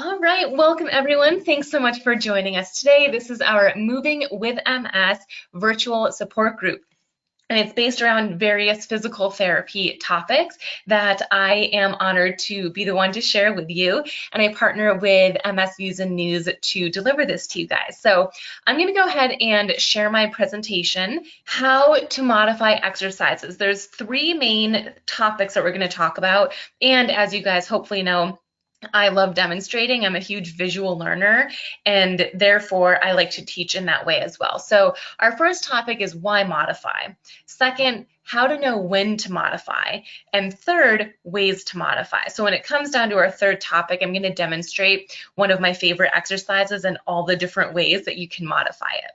All right, welcome everyone. Thanks so much for joining us today. This is our Moving with MS virtual support group. And it's based around various physical therapy topics that I am honored to be the one to share with you. And I partner with MS Views and News to deliver this to you guys. So I'm going to go ahead and share my presentation, how to modify exercises. There's three main topics that we're going to talk about. And as you guys hopefully know, I love demonstrating. I'm a huge visual learner, and therefore I like to teach in that way as well. So our first topic is why modify. Second, how to know when to modify. And third, ways to modify. So when it comes down to our third topic, I'm going to demonstrate one of my favorite exercises and all the different ways that you can modify it.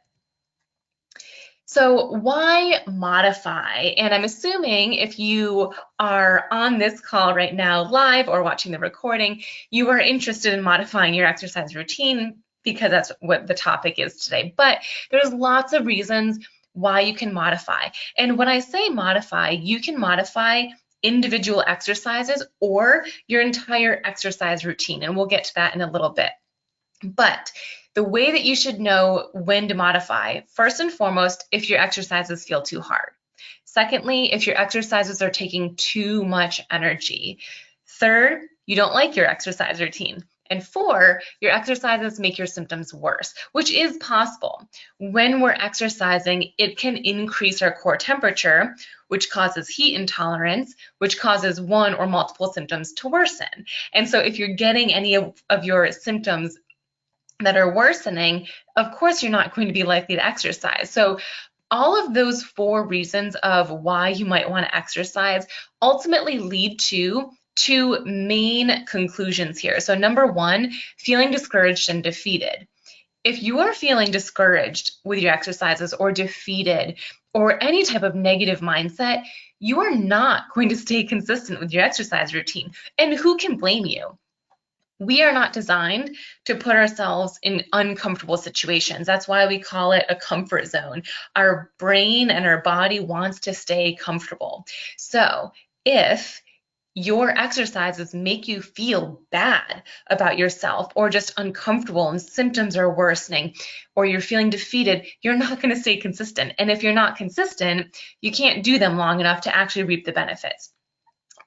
So why modify? And I'm assuming if you are on this call right now live or watching the recording, you are interested in modifying your exercise routine because that's what the topic is today. But there's lots of reasons why you can modify. And when I say modify, you can modify individual exercises or your entire exercise routine. And we'll get to that in a little bit. But the way that you should know when to modify, first and foremost, if your exercises feel too hard. Secondly, if your exercises are taking too much energy. Third, you don't like your exercise routine. And four, your exercises make your symptoms worse, which is possible. When we're exercising, it can increase our core temperature, which causes heat intolerance, which causes one or multiple symptoms to worsen. And so if you're getting any of your symptoms that are worsening, of course you're not going to be likely to exercise. So all of those four reasons of why you might want to exercise ultimately lead to two main conclusions here. So number one, feeling discouraged and defeated. If you are feeling discouraged with your exercises or defeated or any type of negative mindset, you are not going to stay consistent with your exercise routine. And who can blame you? We are not designed to put ourselves in uncomfortable situations. That's why we call it a comfort zone. Our brain and our body wants to stay comfortable. So if your exercises make you feel bad about yourself or just uncomfortable and symptoms are worsening or you're feeling defeated, you're not going to stay consistent. And if you're not consistent, you can't do them long enough to actually reap the benefits.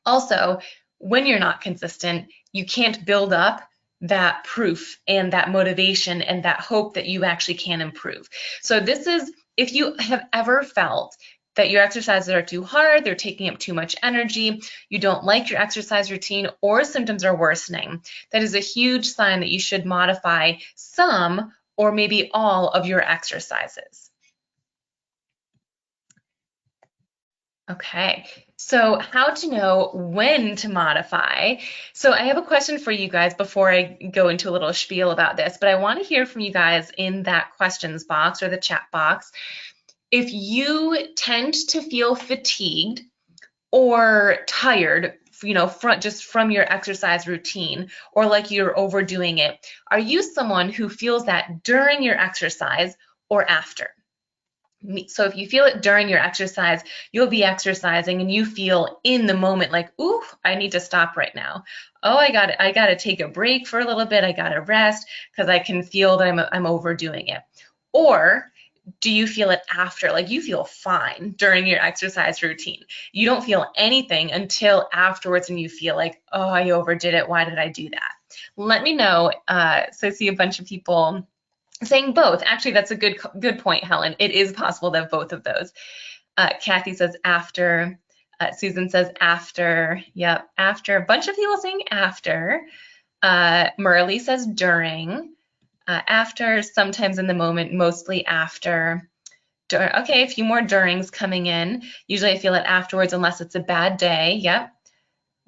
Also, when you're not consistent, you can't build up that proof and that motivation and that hope that you actually can improve. So this is, if you have ever felt that your exercises are too hard, they're taking up too much energy, you don't like your exercise routine, or symptoms are worsening, that is a huge sign that you should modify some or maybe all of your exercises. Okay, so how to know when to modify. So I have a question for you guys before I go into a little spiel about this, but I want to hear from you guys in that questions box or the chat box. If you tend to feel fatigued or tired, just from your exercise routine, or like you're overdoing it, are you someone who feels that during your exercise or after? So if you feel it during your exercise, you'll be exercising and you feel in the moment like, ooh, I need to stop right now. Oh, I got to take a break for a little bit. I got to rest because I can feel that I'm overdoing it. Or do you feel it after? Like you feel fine during your exercise routine. You don't feel anything until afterwards and you feel like, oh, I overdid it. Why did I do that? Let me know. So I see a bunch of people saying both. Actually, that's a good point, Helen. It is possible to have both of those. Kathy says after. Susan says after. Yep, after. A bunch of people saying after. Merle says during. After, sometimes in the moment, mostly after. Okay, a few more durings coming in. Usually I feel it afterwards unless it's a bad day. Yep.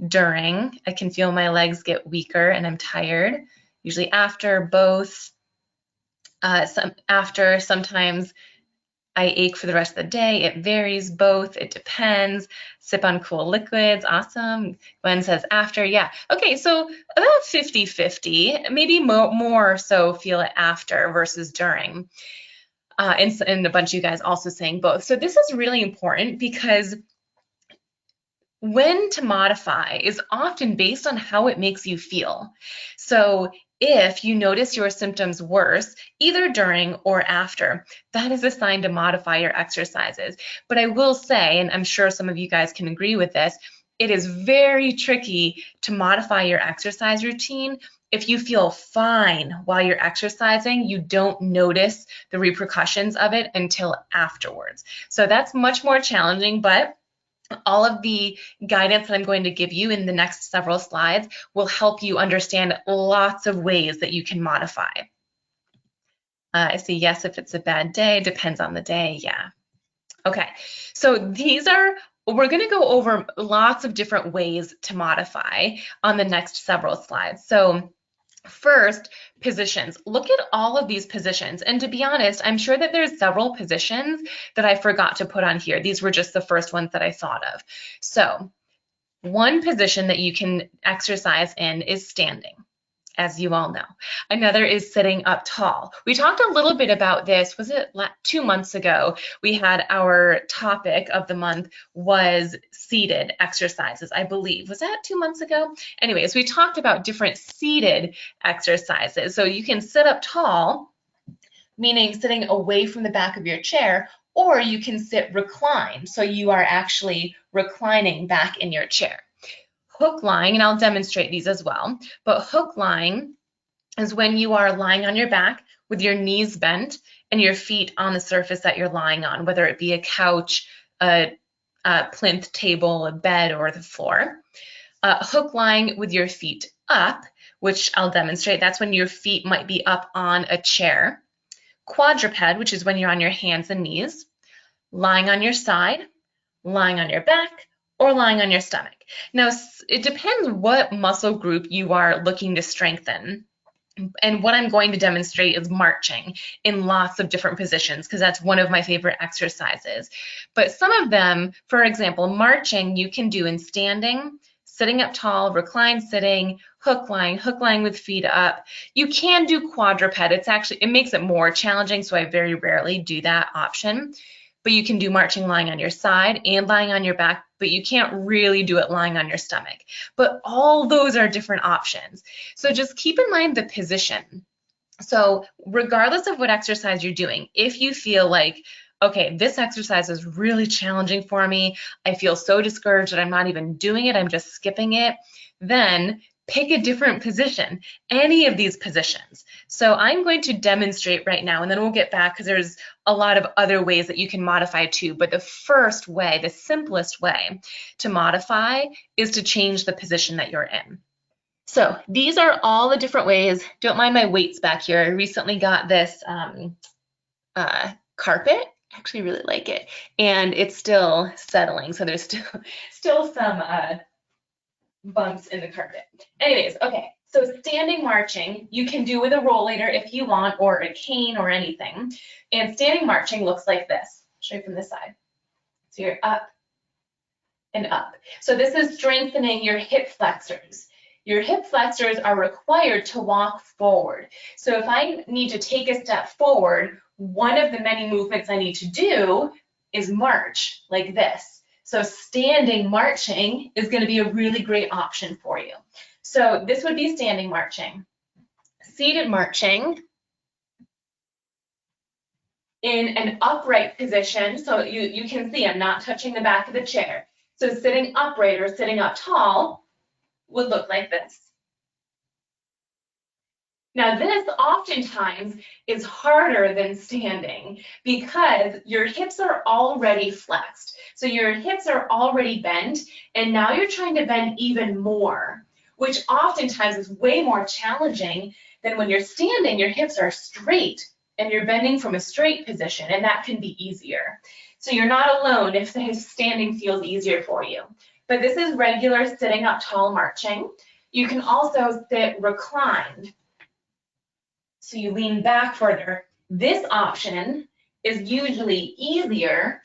During. I can feel my legs get weaker and I'm tired. Usually after, both. After, sometimes I ache for the rest of the day. It varies, both. It depends. Sip on cool liquids. Awesome. Gwen says after. Yeah. Okay, so about 50-50. Maybe more so feel it after versus during. And a bunch of you guys also saying both. So this is really important because when to modify is often based on how it makes you feel. So If you notice your symptoms worse, either during or after, that is a sign to modify your exercises. But I will say, and I'm sure some of you guys can agree with this, it is very tricky to modify your exercise routine if you feel fine while you're exercising. You don't notice the repercussions of it until afterwards. So that's much more challenging, but all of the guidance that I'm going to give you in the next several slides will help you understand lots of ways that you can modify. I see yes if it's a bad day, depends on the day, yeah. Okay, so we're going to go over lots of different ways to modify on the next several slides. So first, positions. Look at all of these positions. And to be honest, I'm sure that there's several positions that I forgot to put on here. These were just the first ones that I thought of. So one position that you can exercise in is standing, as you all know. Another is sitting up tall. We talked a little bit about this, was it 2 months ago? We had our topic of the month was seated exercises, I believe. Was that 2 months ago? Anyways, we talked about different seated exercises. So you can sit up tall, meaning sitting away from the back of your chair, or you can sit reclined. So you are actually reclining back in your chair. Hook lying, and I'll demonstrate these as well, but hook lying is when you are lying on your back with your knees bent and your feet on the surface that you're lying on, whether it be a couch, a plinth table, a bed, or the floor. Hook lying with your feet up, which I'll demonstrate. That's when your feet might be up on a chair. Quadruped, which is when you're on your hands and knees. Lying on your side, lying on your back, or lying on your stomach. Now, it depends what muscle group you are looking to strengthen. And what I'm going to demonstrate is marching in lots of different positions, because that's one of my favorite exercises. But some of them, for example, marching you can do in standing, sitting up tall, reclined sitting, hook lying with feet up. You can do quadruped. It makes it more challenging, so I very rarely do that option. But you can do marching lying on your side and lying on your back, but you can't really do it lying on your stomach. But all those are different options. So just keep in mind the position. So regardless of what exercise you're doing, if you feel like, okay, this exercise is really challenging for me, I feel so discouraged that I'm not even doing it, I'm just skipping it, then pick a different position, any of these positions. So I'm going to demonstrate right now, and then we'll get back because there's a lot of other ways that you can modify too. But the first way, the simplest way to modify is to change the position that you're in. So these are all the different ways. Don't mind my weights back here. I recently got this carpet. I actually really like it. And it's still settling, so there's still some bumps in the carpet. Anyways, okay, so standing marching you can do with a rollator if you want, or a cane or anything. And standing marching looks like this. I'll show you from this side. So you're up and up. So this is strengthening your hip flexors. Your hip flexors are required to walk forward. So if I need to take a step forward, one of the many movements I need to do is march like this. So standing marching is going to be a really great option for you. So this would be standing marching. Seated marching in an upright position. So you can see I'm not touching the back of the chair. So sitting upright or sitting up tall would look like this. Now this oftentimes is harder than standing because your hips are already flexed. So your hips are already bent, and now you're trying to bend even more, which oftentimes is way more challenging than when you're standing. Your hips are straight and you're bending from a straight position, and that can be easier. So you're not alone if standing feels easier for you. But this is regular sitting up tall marching. You can also sit reclined. So you lean back further. This option is usually easier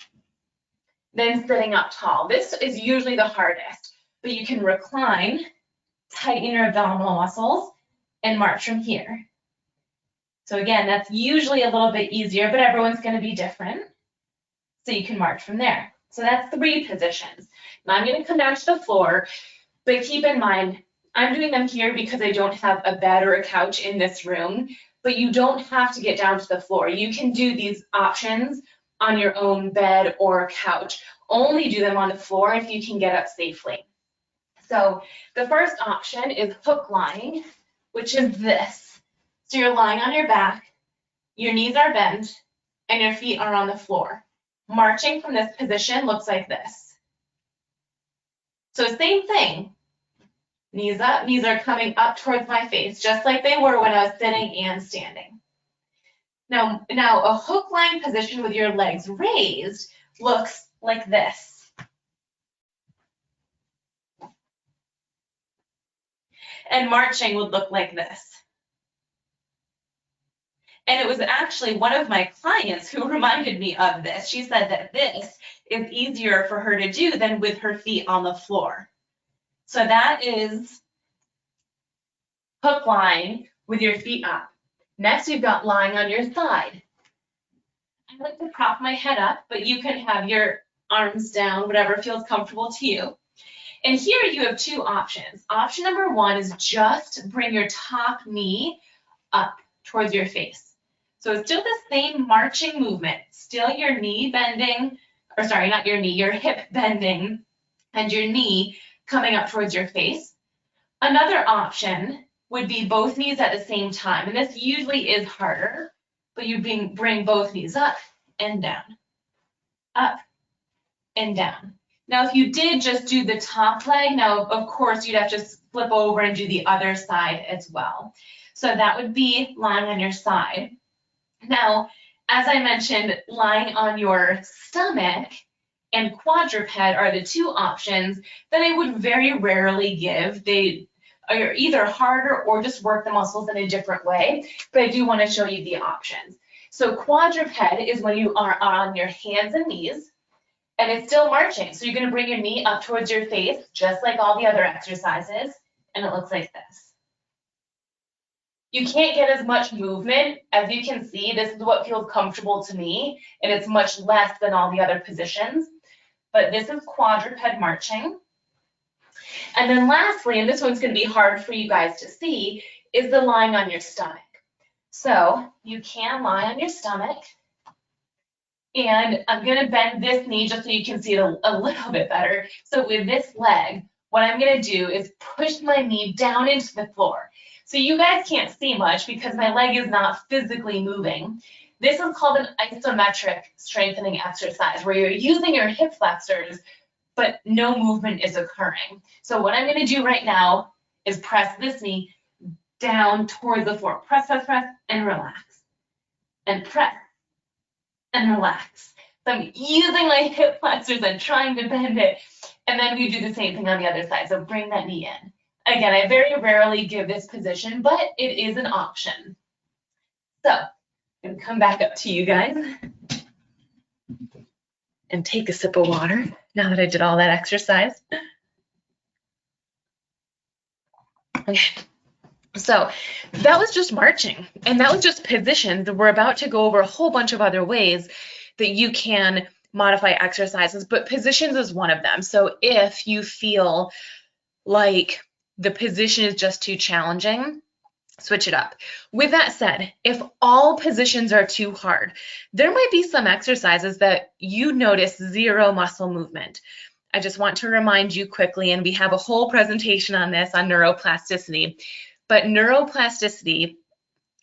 than sitting up tall. This is usually the hardest, but you can recline, tighten your abdominal muscles, and march from here. So again, that's usually a little bit easier, but everyone's going to be different. So you can march from there. So that's 3 positions. Now I'm going to come down to the floor, but keep in mind, I'm doing them here because I don't have a bed or a couch in this room, but you don't have to get down to the floor. You can do these options on your own bed or couch. Only do them on the floor if you can get up safely. So the first option is hook lying, which is this. So you're lying on your back, your knees are bent, and your feet are on the floor. Marching from this position looks like this. So same thing. Knees up, knees are coming up towards my face, just like they were when I was sitting and standing. Now a hook lying position with your legs raised looks like this. And marching would look like this. And it was actually one of my clients who reminded me of this. She said that this is easier for her to do than with her feet on the floor. So that is hook lying with your feet up. Next, you've got lying on your side. I like to prop my head up, but you can have your arms down, whatever feels comfortable to you. And here you have two options. Option number one is just bring your top knee up towards your face. So it's still the same marching movement, still your knee bending, or sorry, not your knee, your hip bending and your knee coming up towards your face. Another option would be both knees at the same time. And this usually is harder, but you bring both knees up and down, up and down. Now, if you did just do the top leg, now, of course, you'd have to flip over and do the other side as well. So that would be lying on your side. Now, as I mentioned, lying on your stomach and quadruped are the two options that I would very rarely give. They are either harder or just work the muscles in a different way, but I do want to show you the options. So quadruped is when you are on your hands and knees, and it's still marching. So you're going to bring your knee up towards your face, just like all the other exercises, and it looks like this. You can't get as much movement. As you can see, this is what feels comfortable to me, and it's much less than all the other positions. But this is quadruped marching. And then lastly, and this one's going to be hard for you guys to see, is the lying on your stomach. So you can lie on your stomach. And I'm going to bend this knee just so you can see it a little bit better. So with this leg, what I'm going to do is push my knee down into the floor. So you guys can't see much because my leg is not physically moving. This is called an isometric strengthening exercise where you're using your hip flexors, but no movement is occurring. So what I'm going to do right now is press this knee down towards the floor. Press, press, press, and relax. And press and relax. So I'm using my hip flexors and trying to bend it. And then we do the same thing on the other side. So bring that knee in. Again, I very rarely give this position, but it is an option. So I'm going to come back up to you guys and take a sip of water now that I did all that exercise. Okay. So that was just marching, and that was just positions. We're about to go over a whole bunch of other ways that you can modify exercises, but positions is one of them. So if you feel like the position is just too challenging, switch it up. With that said, if all positions are too hard, there might be some exercises that you notice zero muscle movement. I just want to remind you quickly, and we have a whole presentation on this on neuroplasticity, but neuroplasticity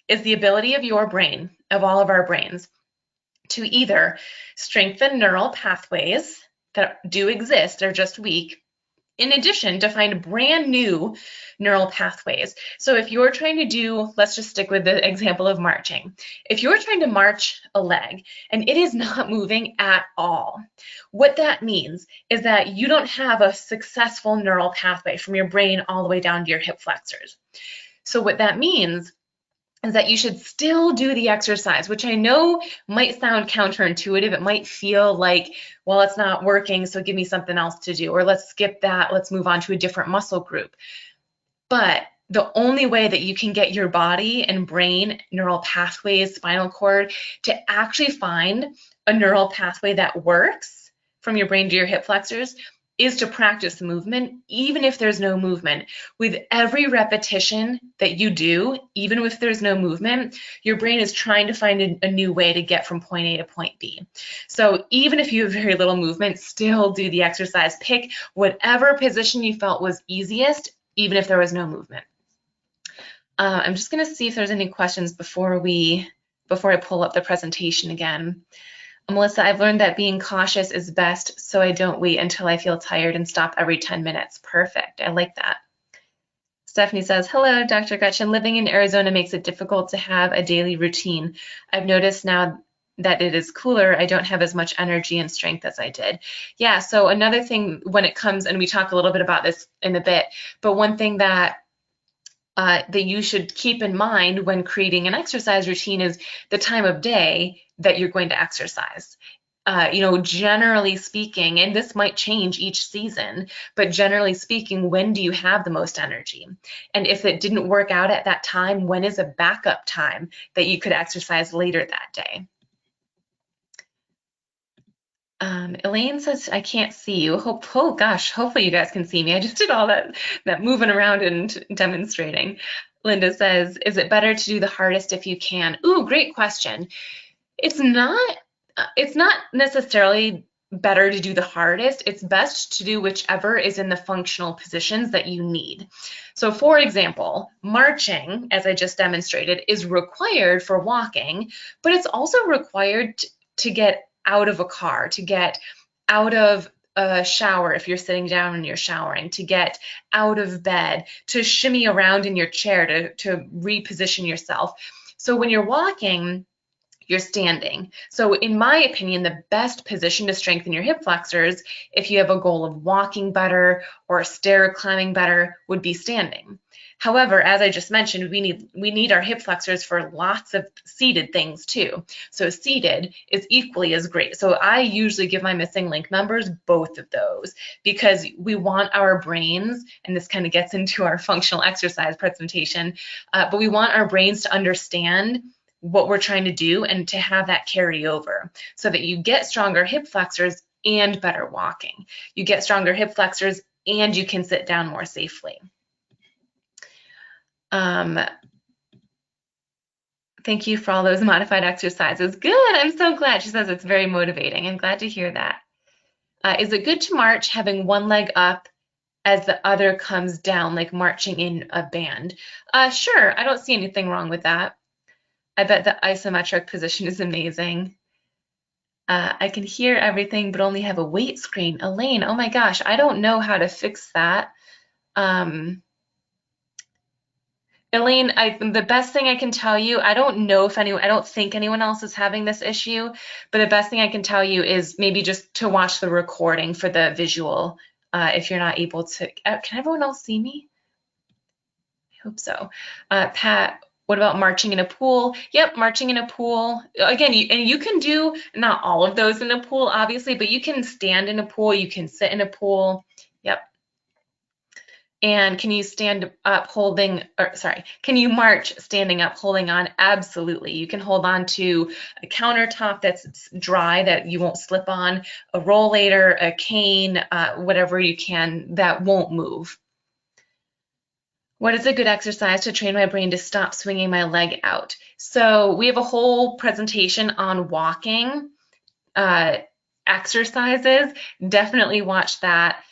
is the ability of your brain, of all of our brains, to either strengthen neural pathways that do exist, they're just weak, in addition to find brand new neural pathways. So if you're trying to do, let's just stick with the example of marching. If you're trying to march a leg and it is not moving at all, what that means is that you don't have a successful neural pathway from your brain all the way down to your hip flexors. So what that means is that you should still do the exercise, which I know might sound counterintuitive. It might feel like, well, it's not working, so give me something else to do, or let's skip that, let's move on to a different muscle group. But the only way that you can get your body and brain, neural pathways, spinal cord, to actually find a neural pathway that works from your brain to your hip flexors is to practice movement, even if there's no movement. With every repetition that you do, even if there's no movement, your brain is trying to find a new way to get from point A to point B. So even if you have very little movement, still do the exercise. Pick whatever position you felt was easiest, even if there was no movement. I'm just going to see if there's any questions before I pull up the presentation again. Melissa, I've learned that being cautious is best, so I don't wait until I feel tired and stop every 10 minutes. Perfect. I like that. Stephanie says, hello, Dr. Gretchen. Living in Arizona makes it difficult to have a daily routine. I've noticed now that it is cooler, I don't have as much energy and strength as I did. Yeah, so another thing when it comes, and we talk a little bit about this in a bit, but one thing that you should keep in mind when creating an exercise routine is the time of day that you're going to exercise. Generally speaking, and this might change each season, but generally speaking, when do you have the most energy? And if it didn't work out at that time, when is a backup time that you could exercise later that day? Elaine says, I can't see you. Oh gosh, hopefully you guys can see me. I just did all that moving around and demonstrating. Linda says, is it better to do the hardest if you can? Ooh, great question. It's not necessarily better to do the hardest. It's best to do whichever is in the functional positions that you need. So for example, marching, as I just demonstrated, is required for walking, but it's also required to get out of a car, to get out of a shower if you're sitting down and you're showering, to get out of bed, to shimmy around in your chair, to reposition yourself. So when you're walking, you're standing. So in my opinion, the best position to strengthen your hip flexors, if you have a goal of walking better or stair climbing better, would be standing. However, as I just mentioned, we need our hip flexors for lots of seated things too. So seated is equally as great. So I usually give my missing link members both of those because we want our brains, and this kind of gets into our functional exercise presentation, but we want our brains to understand what we're trying to do and to have that carry over so that you get stronger hip flexors and better walking. You get stronger hip flexors and you can sit down more safely. Thank you for all those modified exercises. Good, I'm so glad. She says it's very motivating. I'm glad to hear that. Is it good to march having one leg up as the other comes down, like marching in a band? Sure, I don't see anything wrong with that. I bet the isometric position is amazing. I can hear everything, but only have a weight screen. Elaine, oh my gosh, I don't know how to fix that. Elaine, the best thing I can tell you, I don't think anyone else is having this issue, but the best thing I can tell you is maybe just to watch the recording for the visual if you're not able to. Can everyone else see me? I hope so. Pat, what about marching in a pool? Yep, marching in a pool. Again, you can do not all of those in a pool, obviously, but you can stand in a pool, you can sit in a pool. Yep. And can you stand up can you march standing up holding on? Absolutely. You can hold on to a countertop that's dry that you won't slip on, a rollator, a cane, whatever you can that won't move. What is a good exercise to train my brain to stop swinging my leg out? So we have a whole presentation on walking exercises. Definitely watch that.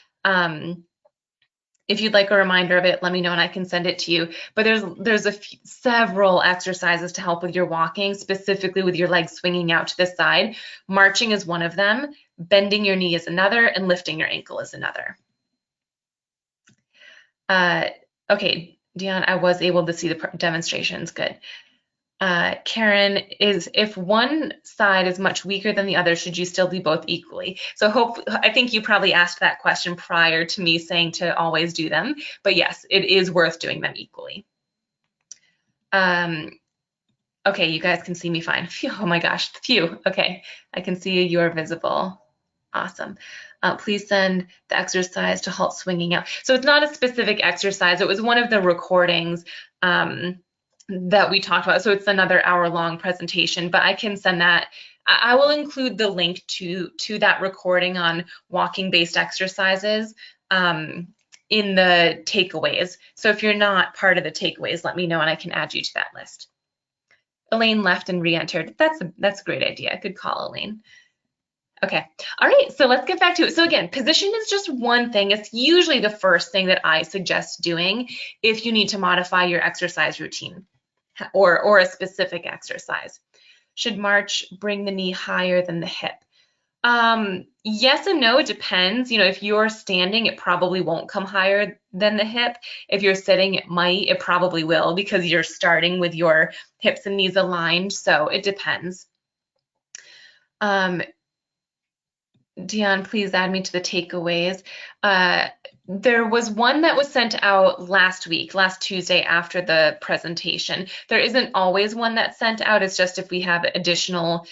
If you'd like a reminder of it, let me know and I can send it to you. But there's several exercises to help with your walking, specifically with your legs swinging out to the side. Marching is one of them. Bending your knee is another, and lifting your ankle is another. Okay, Dion, I was able to see the demonstrations. Good. Karen, if one side is much weaker than the other, should you still do both equally? So I think you probably asked that question prior to me saying to always do them, but yes, it is worth doing them equally. Okay, you guys can see me fine. Phew, oh my gosh, phew. Okay, I can see you're visible. Awesome. Please send the exercise to halt swinging out. So it's not a specific exercise. It was one of the recordings that we talked about. So it's another hour-long presentation, but I can send that I will include the link to that recording on walking-based exercises in the takeaways. So if you're not part of the takeaways, let me know and I can add you to that list. Elaine left and re-entered. That's a great idea. Good call, Elaine. Okay, all right, so let's get back to it. So again, position is just one thing. It's usually the first thing that I suggest doing if you need to modify your exercise routine or a specific exercise. Should march bring the knee higher than the hip? Yes and no, it depends. You know, if you're standing, it probably won't come higher than the hip. If you're sitting, it might, it probably will, because you're starting with your hips and knees aligned, so it depends. Dion, please add me to the takeaways. There was one that was sent out last Tuesday after the presentation. There isn't always one that's sent out, it's just if we have additional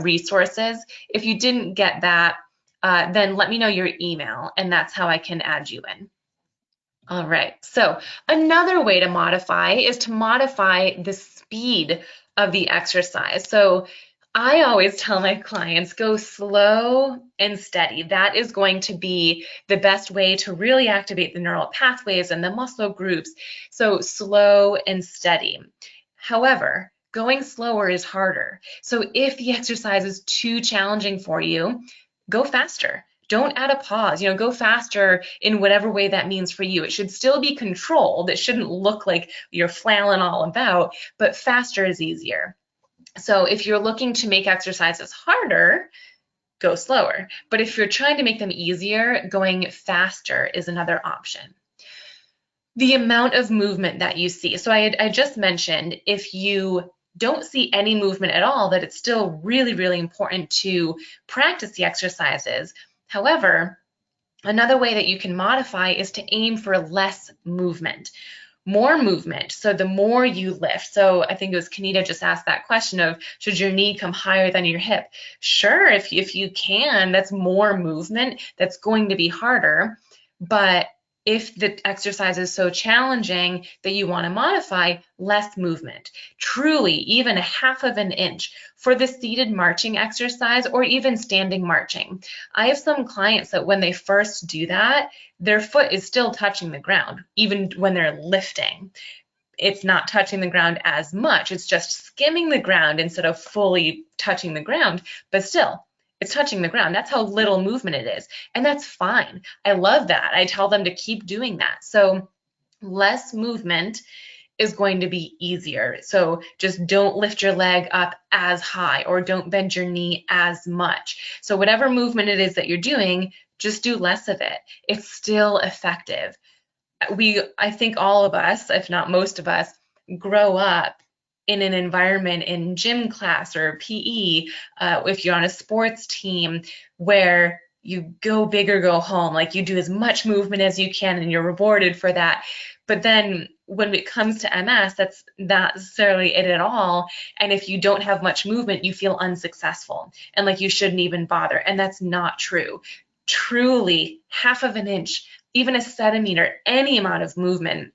resources. If you didn't get that, then let me know your email and that's how I can add you in. All right, so another way to modify is to modify the speed of the exercise. So I always tell my clients, go slow and steady. That is going to be the best way to really activate the neural pathways and the muscle groups. So slow and steady. However, going slower is harder. So if the exercise is too challenging for you, go faster. Don't add a pause, you know, go faster in whatever way that means for you. It should still be controlled. It shouldn't look like you're flailing all about, but faster is easier. So if you're looking to make exercises harder, go slower. But if you're trying to make them easier, going faster is another option. The amount of movement that you see. So I just mentioned, if you don't see any movement at all, that it's still really, really important to practice the exercises. However, another way that you can modify is to aim for less movement. More movement, so the more you lift. So I think it was Kanita just asked that question of, should your knee come higher than your hip? Sure, if you can, that's more movement. That's going to be harder. But if the exercise is so challenging that you want to modify, less movement. Truly, even a half of an inch for the seated marching exercise or even standing marching. I have some clients that when they first do that, their foot is still touching the ground, even when they're lifting. It's not touching the ground as much. It's just skimming the ground instead of fully touching the ground, but still, it's touching the ground. That's how little movement it is. And that's fine. I love that. I tell them to keep doing that. So less movement is going to be easier. So just don't lift your leg up as high or don't bend your knee as much. So whatever movement it is that you're doing, just do less of it. It's still effective. I think all of us, if not most of us, grow up in an environment in gym class or PE, if you're on a sports team, where you go big or go home, like you do as much movement as you can and you're rewarded for that. But then when it comes to MS, that's not necessarily it at all. And if you don't have much movement, you feel unsuccessful and like you shouldn't even bother. And that's not true. Truly, half of an inch, even a centimeter, any amount of movement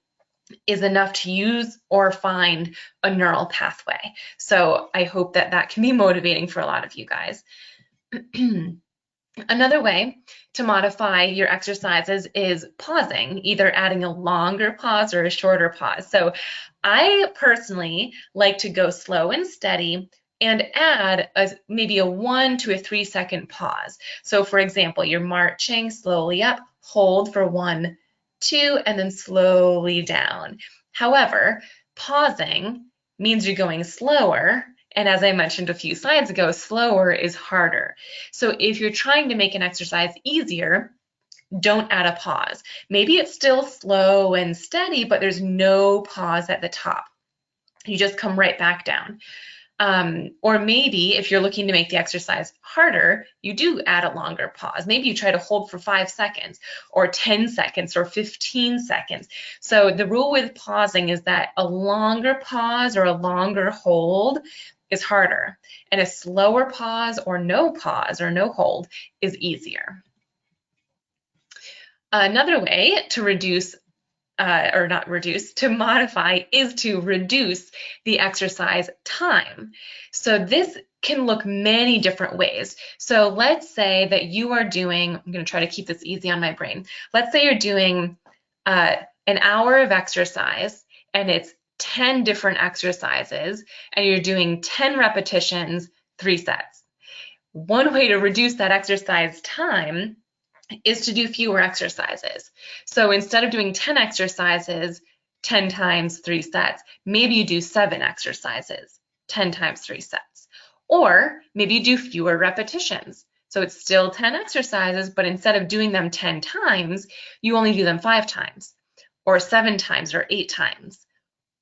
is enough to use or find a neural pathway. So I hope that that can be motivating for a lot of you guys. Another way to modify your exercises is pausing, either adding a longer pause or a shorter pause. So I personally like to go slow and steady and add maybe a 1 to 3 second pause. So for example, you're marching slowly up, hold for 1, 2, and then slowly down. However, pausing means you're going slower. And as I mentioned a few slides ago, slower is harder. So if you're trying to make an exercise easier, don't add a pause. Maybe it's still slow and steady, but there's no pause at the top. You just come right back down. Or maybe if you're looking to make the exercise harder, you do add a longer pause. Maybe you try to hold for 5 seconds or 10 seconds or 15 seconds. So the rule with pausing is that a longer pause or a longer hold is harder, and a slower pause or no hold is easier. Another way to to modify is to reduce the exercise time. So this can look many different ways. So let's say that you are doing, I'm going to try to keep this easy on my brain. Let's say you're doing an hour of exercise and it's 10 different exercises and you're doing 10 repetitions, 3 sets. One way to reduce that exercise time is to do fewer exercises. So instead of doing 10 exercises, 10 times 3 sets, maybe you do 7 exercises, 10 times 3 sets. Or maybe you do fewer repetitions. So it's still 10 exercises, but instead of doing them 10 times, you only do them 5 times, or 7 times, or 8 times.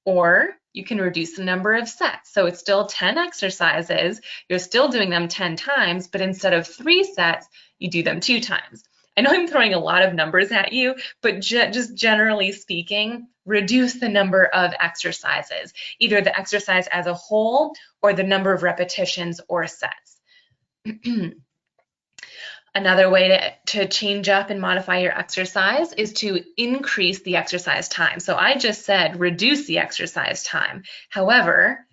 Or you can reduce the number of sets. So it's still 10 exercises, you're still doing them 10 times, but instead of 3 sets, you do them 2 times. I know I'm throwing a lot of numbers at you, but just generally speaking, reduce the number of exercises, either the exercise as a whole or the number of repetitions or sets. Another way to change up and modify your exercise is to increase the exercise time. So I just said reduce the exercise time. However,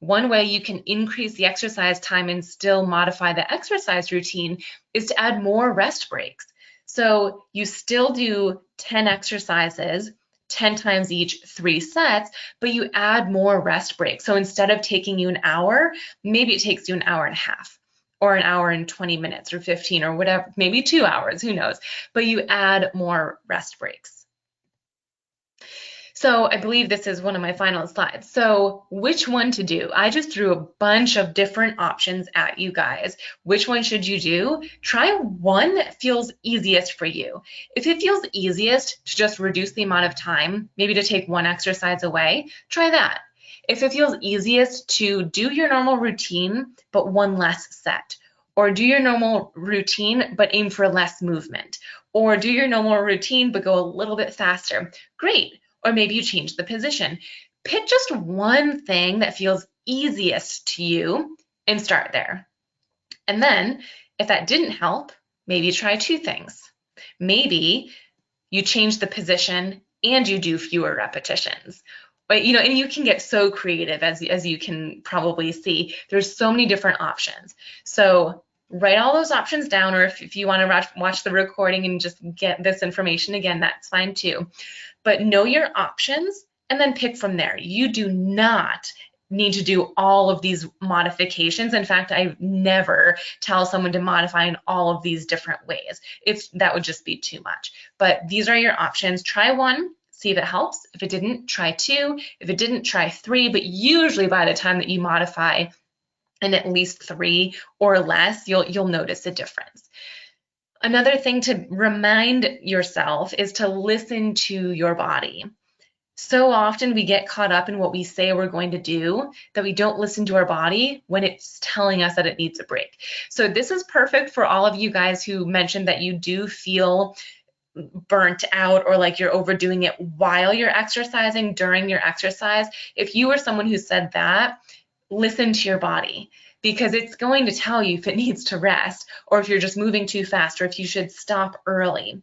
one way you can increase the exercise time and still modify the exercise routine is to add more rest breaks. So you still do 10 exercises, 10 times each, 3 sets, but you add more rest breaks. So instead of taking you an hour, maybe it takes you an hour and a half, or an hour and 20 minutes, or 15, or whatever, maybe 2 hours, who knows, but you add more rest breaks. So I believe this is one of my final slides. So which one to do? I just threw a bunch of different options at you guys. Which one should you do? Try one that feels easiest for you. If it feels easiest to just reduce the amount of time, maybe to take 1 exercise away, try that. If it feels easiest to do your normal routine, but 1 less set, or do your normal routine, but aim for less movement, or do your normal routine, but go a little bit faster, great. Or maybe you change the position. Pick just one thing that feels easiest to you and start there. And then if that didn't help, maybe try 2 things. Maybe you change the position and you do fewer repetitions. But, and you can get so creative, as you can probably see. There's so many different options. So write all those options down, or if you want to watch the recording and just get this information again, that's fine too. But know your options and then pick from there. You do not need to do all of these modifications. In fact, I never tell someone to modify in all of these different ways. That would just be too much. But these are your options. Try 1, see if it helps. If it didn't, try 2. If it didn't, try 3. But usually by the time that you modify in at least 3 or less, you'll notice a difference. Another thing to remind yourself is to listen to your body. So often we get caught up in what we say we're going to do that we don't listen to our body when it's telling us that it needs a break. So this is perfect for all of you guys who mentioned that you do feel burnt out or like you're overdoing it while you're exercising, during your exercise. If you were someone who said that, listen to your body, because it's going to tell you if it needs to rest, or if you're just moving too fast, or if you should stop early.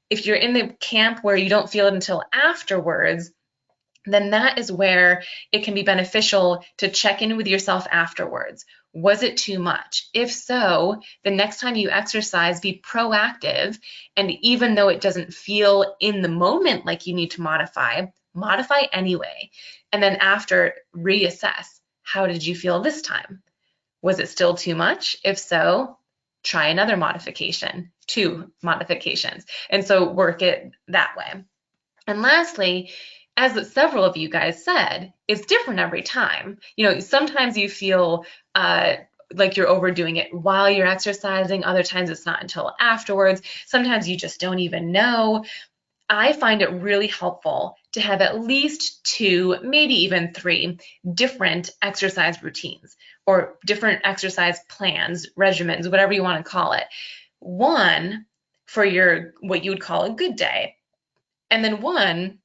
If you're in the camp where you don't feel it until afterwards, then that is where it can be beneficial to check in with yourself afterwards. Was it too much? If so, the next time you exercise, be proactive, and even though it doesn't feel in the moment like you need to modify anyway. And then after, reassess. How did you feel this time? Was it still too much? If so, try another modification, 2 modifications. And so work it that way. And lastly, as several of you guys said, it's different every time. Sometimes you feel like you're overdoing it while you're exercising. Other times it's not until afterwards. Sometimes you just don't even know. I find it really helpful to have at least 2, maybe even 3 different exercise routines or different exercise plans, regimens, whatever you want to call it. 1 for your what you would call a good day, and then 1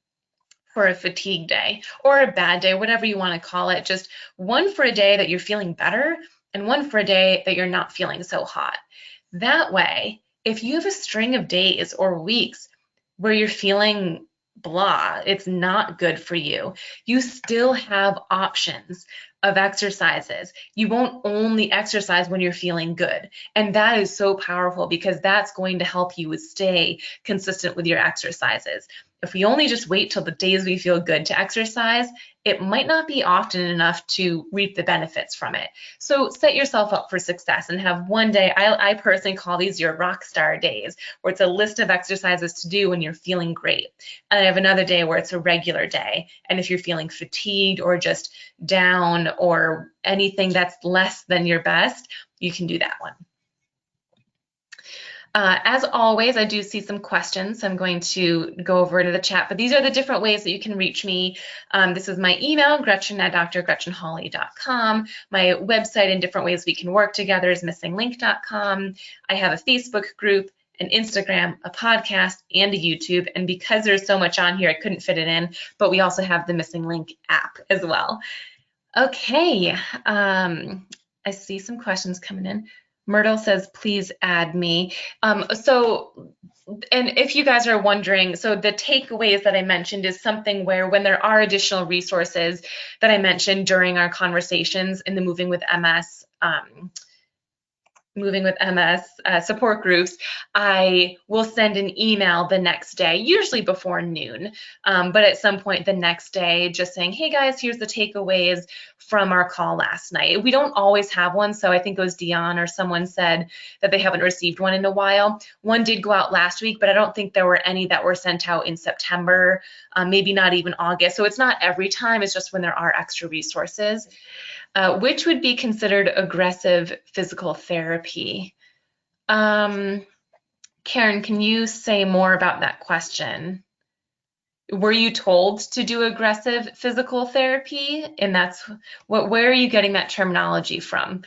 for a fatigue day or a bad day, whatever you want to call it. Just 1 for a day that you're feeling better and 1 for a day that you're not feeling so hot. That way, if you have a string of days or weeks where you're feeling blah, it's not good for you. You still have options of exercises. You won't only exercise when you're feeling good. And that is so powerful because that's going to help you stay consistent with your exercises. If we only just wait till the days we feel good to exercise, it might not be often enough to reap the benefits from it. So set yourself up for success and have one day, I personally call these your rock star days, where it's a list of exercises to do when you're feeling great. And I have another day where it's a regular day. And if you're feeling fatigued or just down or anything that's less than your best, you can do that one. As always, I do see some questions, so I'm going to go over to the chat, but these are the different ways that you can reach me. This is my email, gretchen@drgretchenhawley.com. My website and different ways we can work together is missinglink.com. I have a Facebook group, an Instagram, a podcast, and a YouTube, and because there's so much on here, I couldn't fit it in, but we also have the Missing Link app as well. Okay, I see some questions coming in. Myrtle says, please add me. And if you guys are wondering, so the takeaways that I mentioned is something where when there are additional resources that I mentioned during our conversations in the Moving with MS support groups, I will send an email the next day, usually before noon, but at some point the next day, just saying, hey guys, here's the takeaways from our call last night. We don't always have one, so I think it was Dion or someone said that they haven't received one in a while. One did go out last week, but I don't think there were any that were sent out in September, maybe not even August. So it's not every time, it's just when there are extra resources. Which would be considered aggressive physical therapy? Karen, can you say more about that question? Were you told to do aggressive physical therapy? And that's where are you getting that terminology from?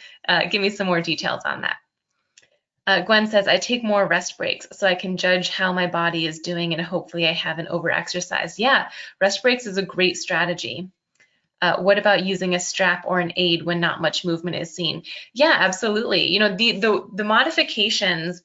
Give me some more details on that. Gwen says, I take more rest breaks so I can judge how my body is doing and hopefully I haven't over-exercised. Yeah, rest breaks is a great strategy. What about using a strap or an aid when not much movement is seen? Yeah, absolutely. You know, the modifications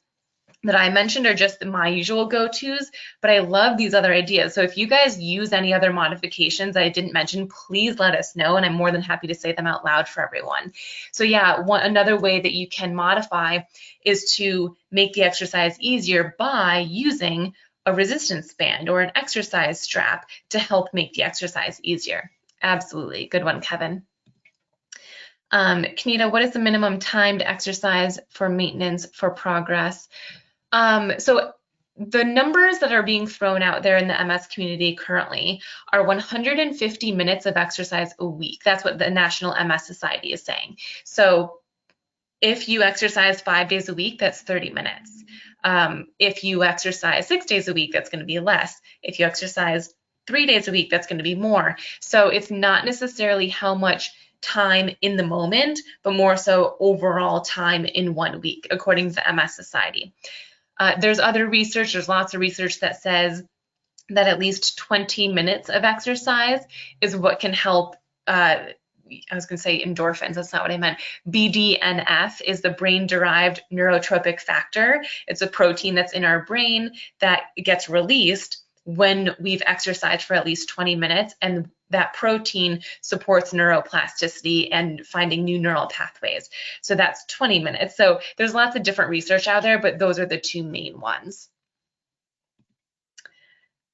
that I mentioned are just my usual go-tos, but I love these other ideas. So if you guys use any other modifications I didn't mention, please let us know, and I'm more than happy to say them out loud for everyone. So yeah, another way that you can modify is to make the exercise easier by using a resistance band or an exercise strap to help make the exercise easier. Absolutely. Good one, Kevin. Kanita, what is the minimum time to exercise for maintenance for progress? So the numbers that are being thrown out there in the MS community currently are 150 minutes of exercise a week. That's what the National MS Society is saying. So if you exercise 5 days a week, that's 30 minutes. If you exercise 6 days a week, that's going to be less. If you exercise 3 days a week, that's going to be more. So it's not necessarily how much time in the moment, but more so overall time in 1 week, according to the MS Society. There's other research, there's lots of research that says that at least 20 minutes of exercise is what can help, I was going to say endorphins, that's not what I meant. BDNF is the brain-derived neurotropic factor. It's a protein that's in our brain that gets released when we've exercised for at least 20 minutes, and that protein supports neuroplasticity and finding new neural pathways. So that's 20 minutes. So there's lots of different research out there, but those are the two main ones.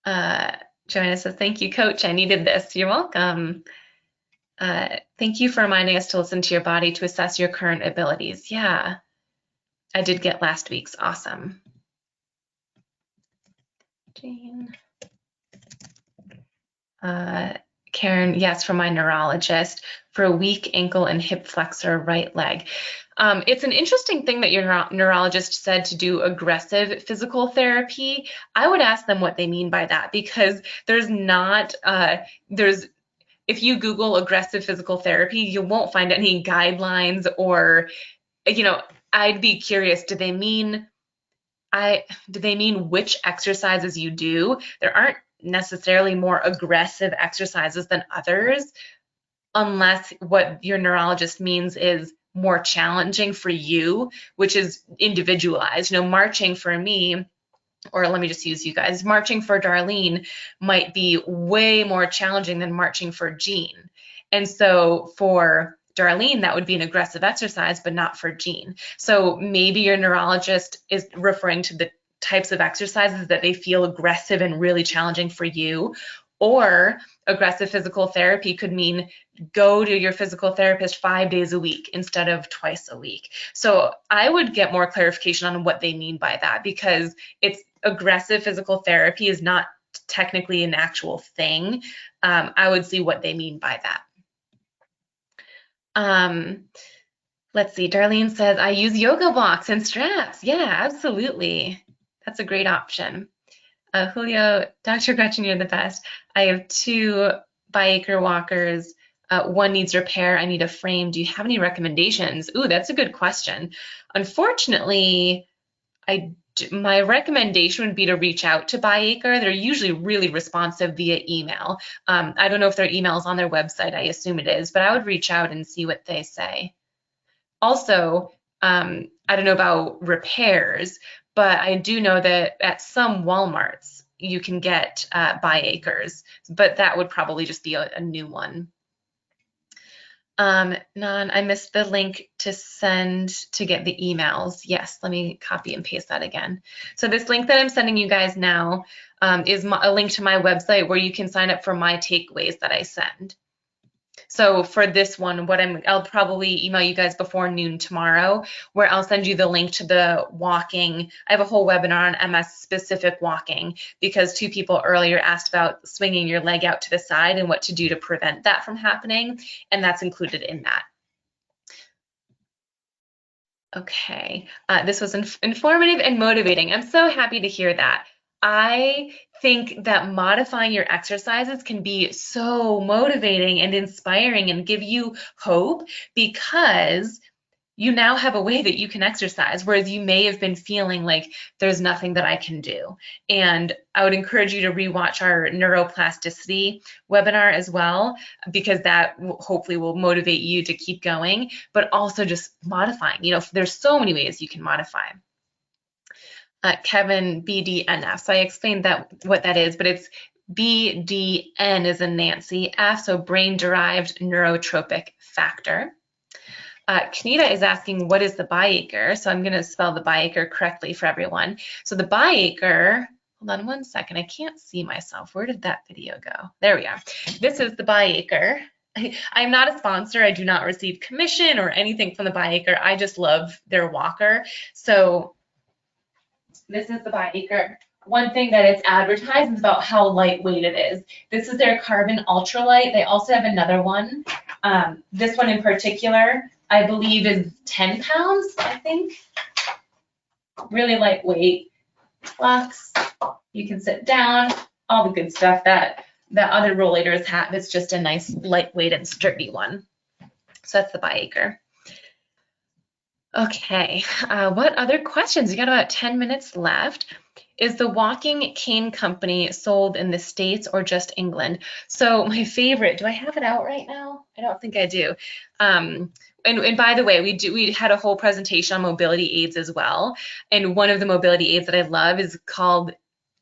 Joanna says, thank you, Coach. I needed this. You're welcome. Thank you for reminding us to listen to your body to assess your current abilities. Yeah, I did get last week's. Awesome. Jane. Karen, yes, from my neurologist for a weak ankle and hip flexor right leg. It's an interesting thing that your neurologist said to do aggressive physical therapy. I would ask them what they mean by that, because there's not, if you Google aggressive physical therapy, you won't find any guidelines or, you know, I'd be curious, do they mean which exercises you do? There aren't necessarily more aggressive exercises than others, unless what your neurologist means is more challenging for you, which is individualized. You know, marching for me or let me just use you guys, marching for Darlene might be way more challenging than marching for Jean. And so for Darlene, that would be an aggressive exercise, but not for Jean. So maybe your neurologist is referring to the types of exercises that they feel aggressive and really challenging for you. Or aggressive physical therapy could mean go to your physical therapist 5 days a week instead of twice a week. So I would get more clarification on what they mean by that, because it's aggressive physical therapy is not technically an actual thing. I would see what they mean by that. Let's see, Darlene says, I use yoga blocks and straps. Yeah, absolutely. That's a great option. Julio, Dr. Gretchen, you're the best. I have 2 bi-acre walkers. One needs repair. I need a frame. Do you have any recommendations? Ooh, that's a good question. Unfortunately, my recommendation would be to reach out to bi-acre. They're usually really responsive via email. I don't know if their email is on their website. I assume it is, but I would reach out and see what they say. Also, I don't know about repairs, but I do know that at some Walmarts you can get bi-acres, but that would probably just be a new one. Nan, I missed the link to send to get the emails. Yes, let me copy and paste that again. So this link that I'm sending you guys now is a link to my website where you can sign up for my takeaways that I send. So for this one, I'll probably email you guys before noon tomorrow, where I'll send you the link to the walking. I have a whole webinar on MS specific walking, because 2 people earlier asked about swinging your leg out to the side and what to do to prevent that from happening, and that's included in that. Okay, this was informative and motivating. I'm so happy to hear that. I think that modifying your exercises can be so motivating and inspiring and give you hope, because you now have a way that you can exercise, whereas you may have been feeling like there's nothing that I can do. And I would encourage you to rewatch our neuroplasticity webinar as well, because that hopefully will motivate you to keep going, but also just modifying. You know, there's so many ways you can modify. Kevin, BDNF. So I explained what that is, but it's BDN as in Nancy, F, so brain-derived neurotropic factor. Knita is asking, what is the bi-acre? So I'm going to spell the bi-acre correctly for everyone. So the bi-acre, hold on one second, I can't see myself. Where did that video go? There we are. This is the bi-acre. I'm not a sponsor. I do not receive commission or anything from the bi-acre. I just love their walker. So this is the bi-acre. One thing that it's advertised is about how lightweight it is. This is their carbon ultralight. They also have another one. This one in particular, I believe, is 10 pounds, I think. Really lightweight. Blocks. You can sit down. All the good stuff that other rollators have. It's just a nice lightweight and sturdy one. So that's the bi-acre. Okay, what other questions? We got about 10 minutes left. Is the walking cane company sold in the States or just England? So my favorite, do I have it out right now? I don't think I do. And by the way, we had a whole presentation on mobility aids as well. And one of the mobility aids that I love is called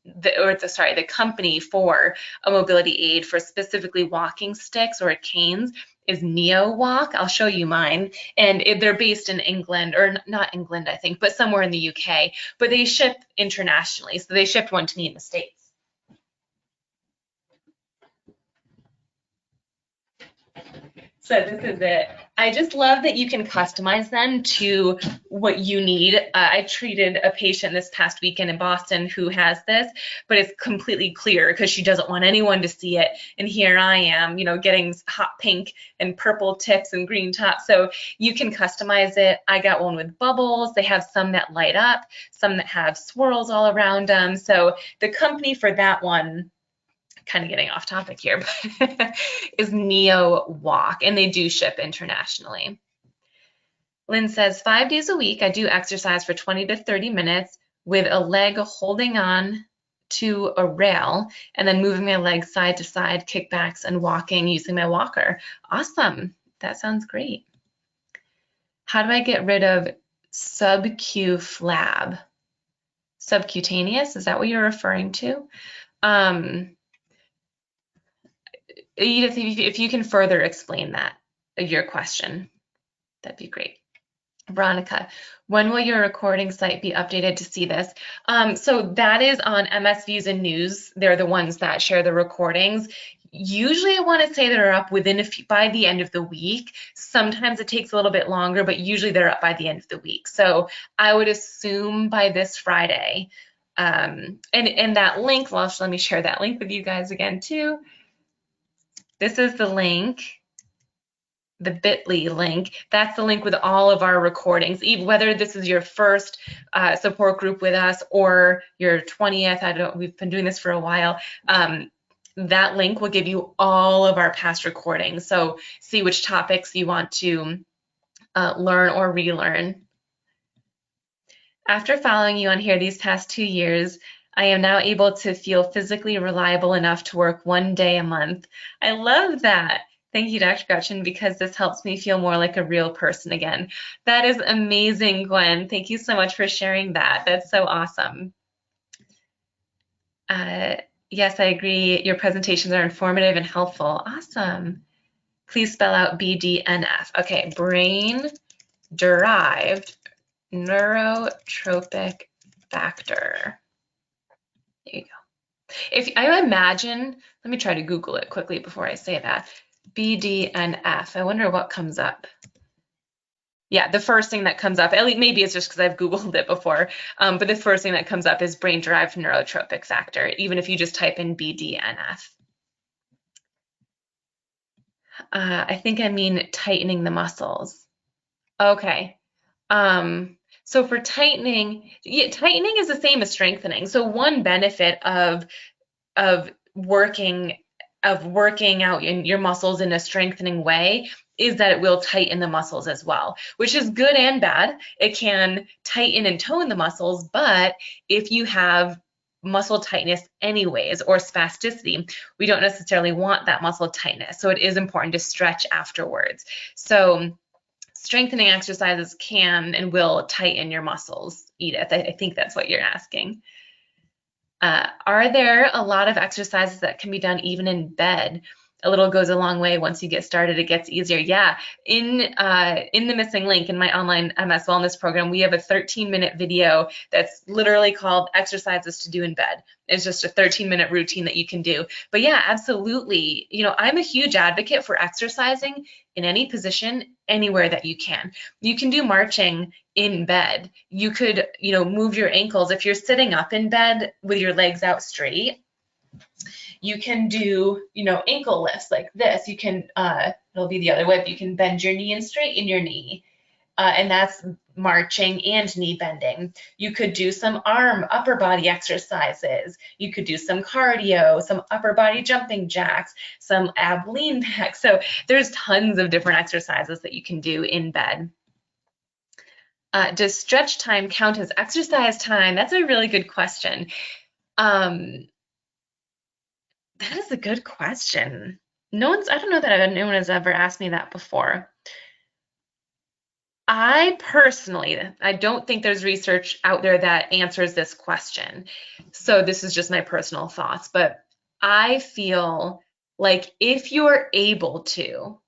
the company for a mobility aid for specifically walking sticks or canes is Neo Walk. I'll show you mine. And they're based in England, or not England, I think, but somewhere in the UK. But they ship internationally. So they shipped one to me in the States. So this is it. I just love that you can customize them to what you need. I treated a patient this past weekend in Boston who has this, but it's completely clear because she doesn't want anyone to see it. And here I am, you know, getting hot pink and purple tips and green tops. So you can customize it. I got one with bubbles. They have some that light up, some that have swirls all around them. So the company for that one, kind of getting off topic here, but is Neo Walk, and they do ship internationally. Lynn says, 5 days a week, I do exercise for 20 to 30 minutes with a leg holding on to a rail and then moving my legs side to side, kickbacks, and walking using my walker. Awesome. That sounds great. How do I get rid of sub-Q flab? Subcutaneous, is that what you're referring to? Edith, if you can further explain that, your question, that'd be great. Veronica, when will your recording site be updated to see this? So that is on MS Views and News. They're the ones that share the recordings. Usually I want to say they're up within by the end of the week. Sometimes it takes a little bit longer, but usually they're up by the end of the week. So I would assume by this Friday. And that link, well, let me share that link with you guys again too. This is the link, the bit.ly link. That's the link with all of our recordings, even whether this is your first support group with us or your 20th. We've been doing this for a while. That link will give you all of our past recordings. So see which topics you want to learn or relearn. After following you on here these past 2 years, I am now able to feel physically reliable enough to work 1 day a month. I love that. Thank you, Dr. Gretchen, because this helps me feel more like a real person again. That is amazing, Gwen. Thank you so much for sharing that. That's so awesome. Yes, I agree. Your presentations are informative and helpful. Awesome. Please spell out BDNF. Okay, brain-derived neurotrophic factor. There you go. If I imagine, let me try to Google it quickly before I say that. BDNF. I wonder what comes up. Yeah, the first thing that comes up, at least maybe it's just because I've Googled it before, but the first thing that comes up is brain-derived neurotrophic factor, even if you just type in BDNF. I think I mean tightening the muscles. Okay. So for tightening, tightening is the same as strengthening. So one benefit of working out in your muscles in a strengthening way is that it will tighten the muscles as well, which is good and bad. It can tighten and tone the muscles, but if you have muscle tightness anyways or spasticity, we don't necessarily want that muscle tightness. So it is important to stretch afterwards. So strengthening exercises can and will tighten your muscles, Edith. I think that's what you're asking. Are there a lot of exercises that can be done even in bed? A little goes a long way. Once you get started, it gets easier. Yeah, in the missing link in my online MS wellness program, we have a 13-minute video that's literally called Exercises to Do in Bed. It's just a 13-minute routine that you can do. But yeah, absolutely. You know, I'm a huge advocate for exercising in any position, anywhere that you can. You can do marching in bed. You could, you know, move your ankles. If you're sitting up in bed with your legs out straight, you can do, you know, ankle lifts like this. You can, it'll be the other way, but you can bend your knee and straighten your knee. And that's marching and knee bending. You could do some upper body exercises. You could do some cardio, some upper body jumping jacks, some ab lean back. So there's tons of different exercises that you can do in bed. Does stretch time count as exercise time? That's a really good question. That is a good question. I don't know that anyone has ever asked me that before. I don't think there's research out there that answers this question. So this is just my personal thoughts, but I feel like if you're able to,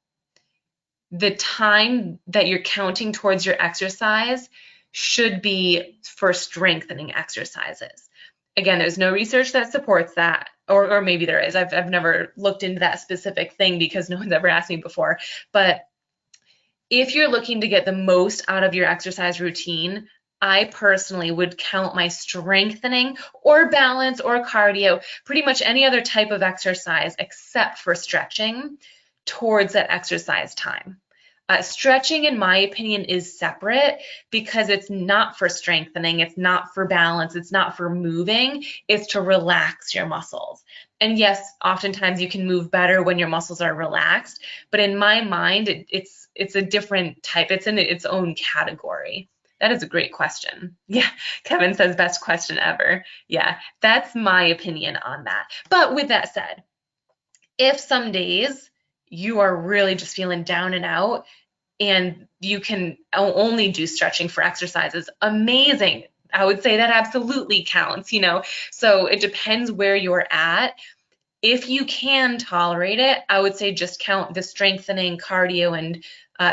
the time that you're counting towards your exercise should be for strengthening exercises. Again, there's no research that supports that, or maybe there is. I've never looked into that specific thing because no one's ever asked me before. But if you're looking to get the most out of your exercise routine, I personally would count my strengthening or balance or cardio, pretty much any other type of exercise except for stretching, towards that exercise time. Stretching, in my opinion, is separate because it's not for strengthening, it's not for balance, it's not for moving, it's to relax your muscles. And yes, oftentimes you can move better when your muscles are relaxed, but in my mind, it's a different type, it's in its own category. That is a great question. Yeah, Kevin says best question ever. Yeah, that's my opinion on that. But with that said, if some days you are really just feeling down and out and you can only do stretching for exercises, amazing. I would say that absolutely counts, So it depends where you're at. If you can tolerate it, I would say just count the strengthening, cardio, and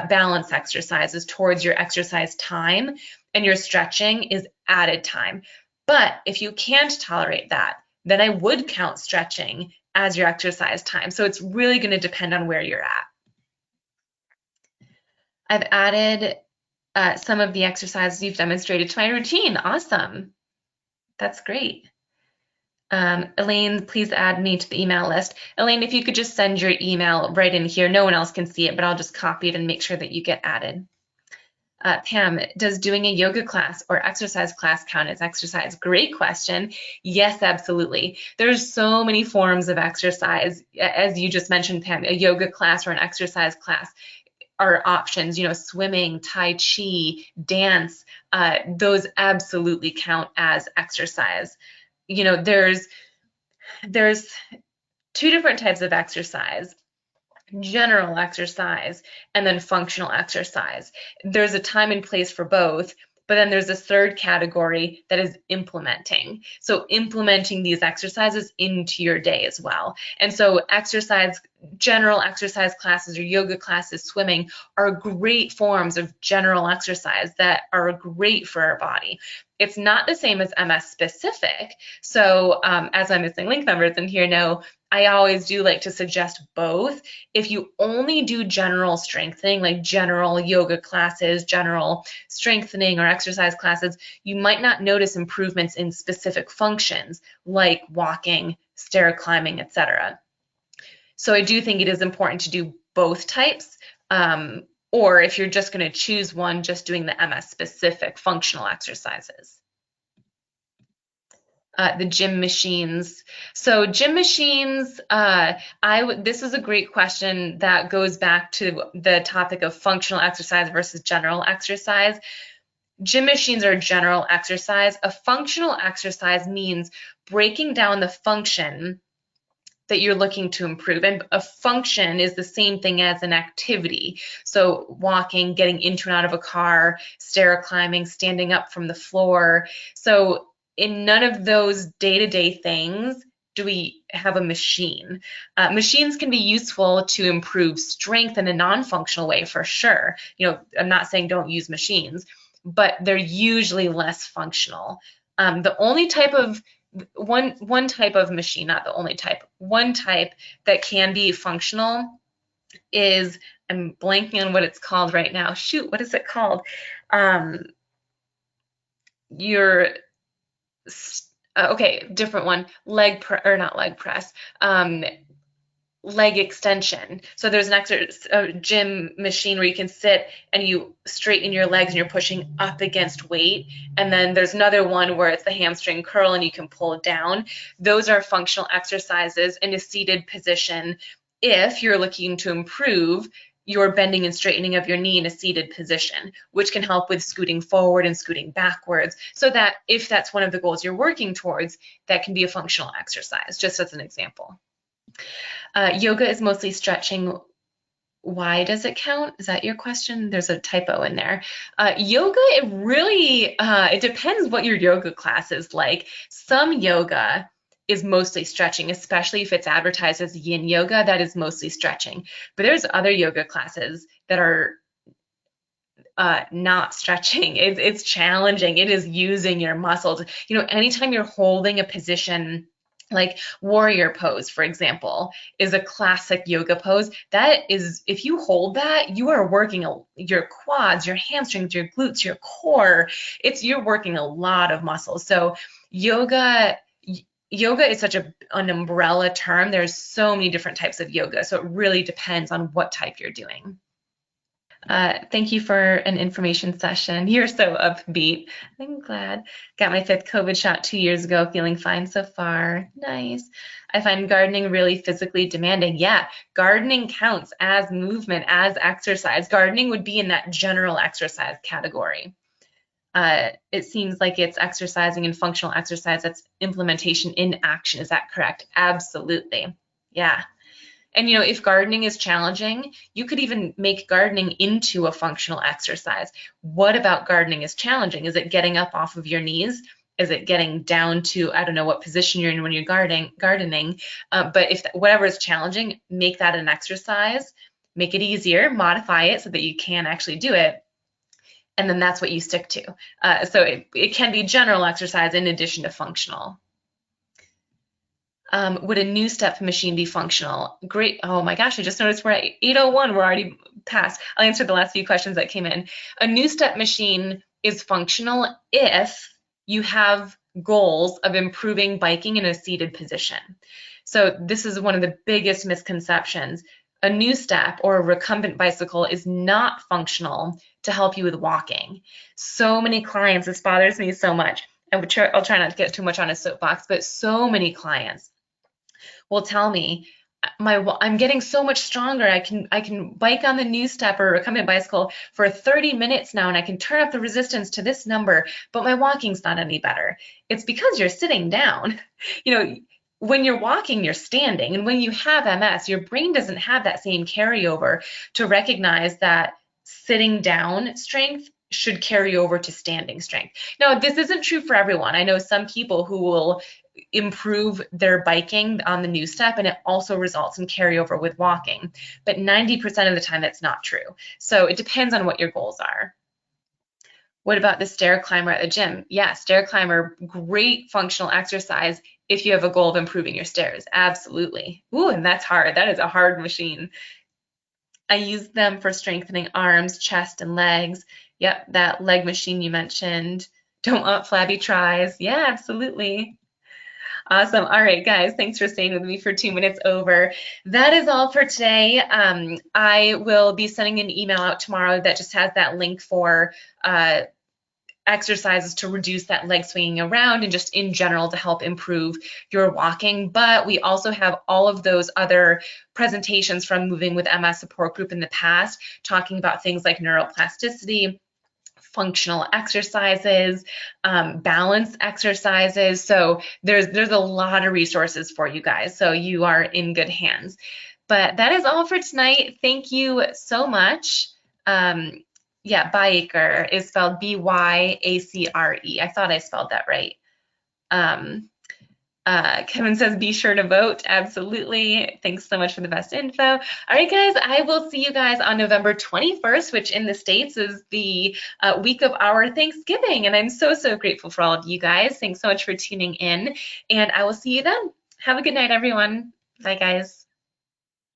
balance exercises towards your exercise time, and your stretching is added time. But if you can't tolerate that, then I would count stretching as your exercise time. So it's really going to depend on where you're at. I've added some of the exercises you've demonstrated to my routine. Awesome. That's great. Elaine, please add me to the email list. Elaine, if you could just send your email right in here. No one else can see it, but I'll just copy it and make sure that you get added. Pam, does doing a yoga class or exercise class count as exercise? Great question. Yes, absolutely. There's so many forms of exercise. As you just mentioned, Pam, a yoga class or an exercise class are options, swimming, tai chi, dance, those absolutely count as exercise. There's two different types of exercise: general exercise and then functional exercise. There's a time and place for both, but then there's this third category that is implementing. So implementing these exercises into your day as well. And so general exercise classes or yoga classes, swimming, are great forms of general exercise that are great for our body. It's not the same as MS specific. So as my missing link members in here know, I always do like to suggest both. If you only do general strengthening, like general yoga classes, general strengthening or exercise classes, you might not notice improvements in specific functions like walking, stair climbing, etc. So I do think it is important to do both types, or if you're just going to choose one, just doing the MS specific functional exercises. The gym machines. So gym machines, this is a great question that goes back to the topic of functional exercise versus general exercise. Gym machines are general exercise. A functional exercise means breaking down the function that you're looking to improve. And a function is the same thing as an activity. So walking, getting into and out of a car, stair climbing, standing up from the floor. So in none of those day-to-day things do we have a machine. Machines can be useful to improve strength in a non-functional way for sure. I'm not saying don't use machines, but they're usually less functional. The only type of one type of machine, not the only type, one type that can be functional is, I'm blanking on what it's called right now. Shoot, what is it called? Okay, different one. Leg extension. So there's a gym machine where you can sit and you straighten your legs and you're pushing up against weight. And then there's another one where it's the hamstring curl and you can pull it down. Those are functional exercises in a seated position if you're looking to improve your bending and straightening of your knee in a seated position, which can help with scooting forward and scooting backwards, so that if that's one of the goals you're working towards, that can be a functional exercise, just as an example. Yoga is mostly stretching. Why does it count? Is that your question? There's a typo in there. Yoga, it depends what your yoga class is like. Some yoga is mostly stretching, especially if it's advertised as yin yoga, that is mostly stretching. But there's other yoga classes that are not stretching. It's challenging. It is using your muscles. Anytime you're holding a position, like warrior pose, for example, is a classic yoga pose. That is, if you hold that, you are working your quads, your hamstrings, your glutes, your core. You're working a lot of muscles. So yoga is such an umbrella term. There's so many different types of yoga. So it really depends on what type you're doing. Thank you for an information session. You're so upbeat. I'm glad. Got my 5th COVID shot 2 years ago, feeling fine so far. Nice. I find gardening really physically demanding. Yeah, gardening counts as movement, as exercise. Gardening would be in that general exercise category. It seems like it's exercising and functional exercise. That's implementation in action. Is that correct? Absolutely. Yeah. And if gardening is challenging, you could even make gardening into a functional exercise. What about gardening is challenging? Is it getting up off of your knees? Is it getting down to, I don't know what position you're in when you're gardening, but if whatever is challenging, make that an exercise, make it easier, modify it so that you can actually do it, and then that's what you stick to. So it can be general exercise in addition to functional. Would a new step machine be functional? Great. Oh my gosh, I just noticed we're at 8:01. We're already past. I'll answer the last few questions that came in. A new step machine is functional if you have goals of improving biking in a seated position. So this is one of the biggest misconceptions. A new step or a recumbent bicycle is not functional to help you with walking. So many clients, this bothers me so much. I'll try not to get too much on a soapbox, but so many clients will tell me, I'm getting so much stronger. I can bike on the new step or recumbent bicycle for 30 minutes now, and I can turn up the resistance to this number, but my walking's not any better. It's because you're sitting down. When you're walking, you're standing, and when you have MS, your brain doesn't have that same carryover to recognize that sitting down strength should carry over to standing strength. Now, this isn't true for everyone. I know some people who will improve their biking on the new step, and it also results in carryover with walking. But 90% of the time, that's not true. So it depends on what your goals are. What about the stair climber at the gym? Yeah, stair climber, great functional exercise if you have a goal of improving your stairs. Absolutely. Ooh, and that's hard. That is a hard machine. I use them for strengthening arms, chest, and legs. Yep, that leg machine you mentioned. Don't want flabby tries. Yeah, absolutely. Awesome. All right, guys, thanks for staying with me for 2 minutes over. That is all for today. I will be sending an email out tomorrow that just has that link for exercises to reduce that leg swinging around and just in general to help improve your walking. But we also have all of those other presentations from Moving with MS support group in the past, talking about things like neuroplasticity, functional exercises, balance exercises. So there's a lot of resources for you guys. So you are in good hands. But that is all for tonight. Thank you so much. Yeah, Byacre is spelled B-Y-A-C-R-E. I thought I spelled that right. Kevin says, be sure to vote. Absolutely. Thanks so much for the best info. All right, guys, I will see you guys on November 21st, which in the States is the week of our Thanksgiving. And I'm so, so grateful for all of you guys. Thanks so much for tuning in. And I will see you then. Have a good night, everyone. Bye, guys.